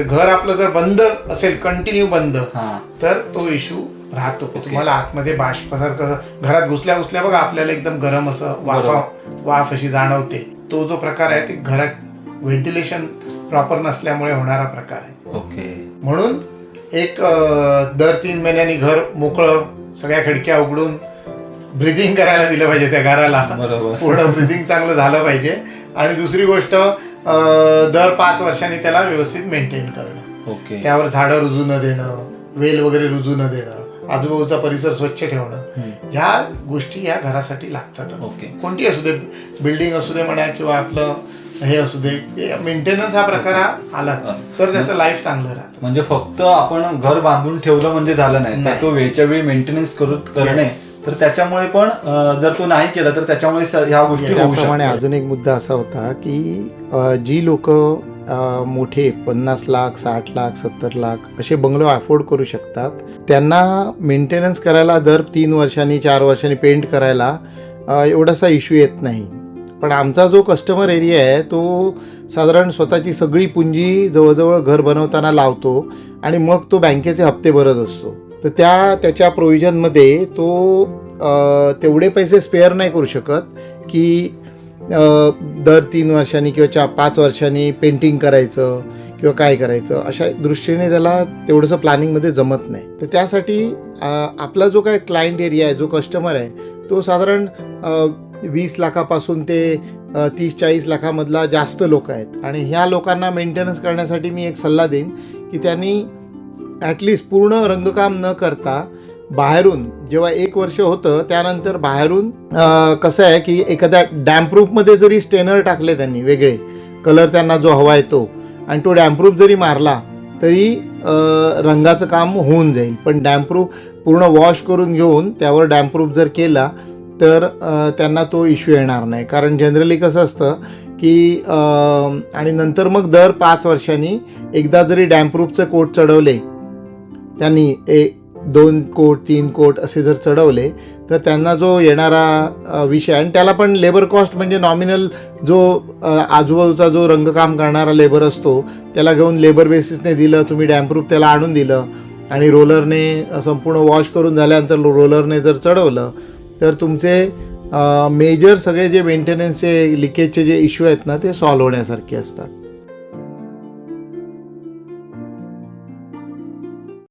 घर आपलं जर बंद असेल, कंटिन्यू बंद, तर तो इश्यू राहतो. तुम्हाला आतमध्ये बाष्पासारखं घरात घुसल्या बघा आपल्याला एकदम गरम असं वाफ अशी जाणवते. तो जो प्रकार आहे ते घरात व्हेंटिलेशन प्रॉपर नसल्यामुळे होणारा प्रकार आहे. ओके. म्हणून एक दर 3 महिन्यांनी घर मोकळं, सगळ्या खिडक्या उघडून ब्रिदिंग करायला दिलं पाहिजे त्या घराला. पूर्ण ब्रिदिंग चांगलं झालं पाहिजे. आणि दुसरी गोष्ट, दर 5 वर्षांनी त्याला व्यवस्थित मेंटेन करणं. ओके. त्यावर झाडं रुजू न देणं, वेल वगैरे रुजू न देणं, आजूबाजूचा परिसर स्वच्छ ठेवणं, ह्या गोष्टी या घरासाठी लागतातच. कोणती असू दे, बिल्डिंग असू दे म्हणा किंवा आपलं हे असू दे, मेंटेनन्स हा प्रकार आलाच तर त्याचं लाईफ चांगलं राहतं. म्हणजे फक्त आपण घर बांधून ठेवलं म्हणजे झालं नाही, तर तो वेळच्या वेळी मेंटेनन्स करणे, तर त्याच्यामुळे पण जर तो नाही केला तर त्याच्यामुळे ह्या गोष्टी होऊ शकतात. अजून एक मुद्दा असा होता की जी लोक मोठे 50 लाख 60 लाख 70 लाख असे बंगलो अफोर्ड करू शकतात, त्यांना मेंटेनन्स करायला दर 3 वर्षांनी 4 वर्षांनी पेंट करायला एवढासा इश्यू येत नाही. पण आमचा जो कस्टमर एरिया आहे तो साधारण स्वतःची सगळी पुंजी जवळजवळ घर बनवताना लावतो आणि मग तो बँकेचे हप्ते भरत असतो. तर त्याच्या प्रोव्हिजनमध्ये तो तेवढे पैसे स्पेअर नाही करू शकत की दर 3 वर्षांनी किंवा 5 वर्षांनी पेंटिंग करायचं किंवा काय करायचं, अशा दृष्टीने त्याला तेवढंसं प्लॅनिंगमध्ये जमत नाही. तर त्यासाठी आपला जो काय क्लायंट एरिया आहे, जो कस्टमर आहे, तो साधारण 20 लाखापासून ते 30-40 लाखामधला जास्त लोक आहेत. आणि ह्या लोकांना मेंटेनन्स करण्यासाठी मी एक सल्ला देईन की त्यांनी ॲटलिस्ट पूर्ण रंगकाम न करता बाहेरून, जेव्हा 1 वर्ष होतं त्यानंतर बाहेरून कसं आहे की एखाद्या डॅम्पप्रूफमध्ये जरी स्टेनर टाकले त्यांनी, वेगळे कलर त्यांना जो हवा आहे तो, आणि तो डॅम्पप्रूफ जरी मारला तरी रंगाचं काम होऊन जाईल. पण डॅम्पप्रूफ पूर्ण वॉश करून घेऊन त्यावर डॅम्पप्रूफ जर केला तर त्यांना तो इश्यू येणार नाही. कारण जनरली कसं असतं की आणि नंतर मग दर 5 वर्षांनी एकदा जरी डॅम्पप्रूफचं कोट चढवले त्यांनी, 2 कोट 3 कोट असे जर चढवले तर त्यांना जो येणारा विषय, आणि त्याला पण लेबर कॉस्ट म्हणजे नॉमिनल जो आजूबाजूचा जो रंगकाम करणारा लेबर असतो त्याला घेऊन लेबर बेसिसने दिलं, तुम्ही डॅम्पप्रूफ त्याला आणून दिलं आणि रोलरने संपूर्ण वॉश करून झाल्यानंतर रोलरने जर चढवलं तर तुमचे मेजर सगळे जे मेंटेनन्सचे लिकेजचे जे इश्यू आहेत ना ते सॉल्व्ह होण्यासारखे असतात.